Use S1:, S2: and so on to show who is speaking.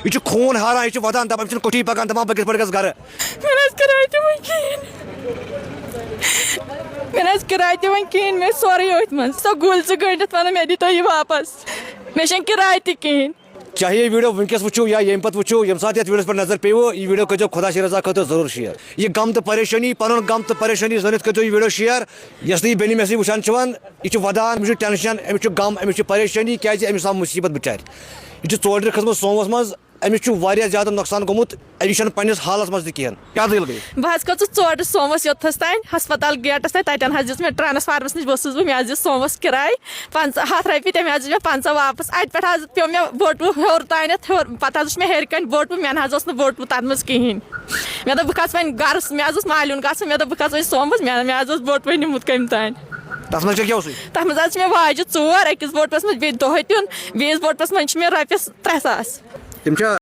S1: یہ خون ہاران یہ ودان دپان کوٹھی پکان دپان بہ کتھ پٲٹھۍ گژھٕ گرٕ
S2: مےٚ کِراے تہِ وۄنۍ کِہیٖنۍ مےٚ سورُے أتھۍ منٛز سۄ گُلۍ ژٕ گٔنڈِتھ وَنان مےٚ دِتو یہِ واپس مےٚ چھَنہٕ کِراے تہِ کِہیٖنۍ
S1: چاہے یہ ویڈیو ونکس وچو یا یم پتہ وچو یم سات یہ ویڈیوس پر نظر پیو یہ ویڈیو کرو خدا شی رضا خاطر ضرور شیئر یہ غم تو پریشانی پن غم تو پریشانی زنت کرو یہ ویڈیو شیئر یس نی بینی میسی وچان چوان یہ ودان امس ٹینشن امس غم امس پریشانی کیازِ امس آو مصیبت بچار یہ ژورِ کھسمت سومس مز امس زیادہ نقصان گومت امس پنس حالس مز تہ کیا دل گئی
S2: بہٕ حظ کھٔژٕس ژورِ سوموس یوٚتتھس تانۍ ہسپتال گیٹس تانۍ تتٮ۪ن حظ دِژ مےٚ ٹرانسفارمس نِش ؤژھٕس بہٕ مےٚ حظ دِژ سوموس کِراے 100 رۄپیہِ تٔمۍ حظ دِژ مےٚ 50 واپس اتہِ پٮ۪ٹھ حظ پیوٚو مےٚ بٔٹوٕ ہیوٚر تانٮ۪تھ ہیوٚر پتہٕ حظ وٕچھ مےٚ ہیٚرِ کَنۍ بٔٹوٕ مےٚ نہ حظ اوس نہٕ بٔٹوٕ تتھ منٛز کِہیٖنۍ مےٚ دوٚپ بہٕ کھژٕ وۄنۍ گرٕ مےٚ حظ اوس مالیُن گژھُن مےٚ دوٚپ بہٕ کھژٕ وۄنۍ سوموس مےٚ حظ اوس بٔٹوے نِمُت کمہِ تانۍ
S1: تس مز کیا اوسُے
S2: تتھ منٛز حظ چھِ مےٚ واجہِ 4 أکِس بٔٹوَس منٛز بیٚیہِ دۄہے دیُن بیٚیِس بٔٹوَس منٛز چھِ مےٚ رۄپیس 300.
S1: تم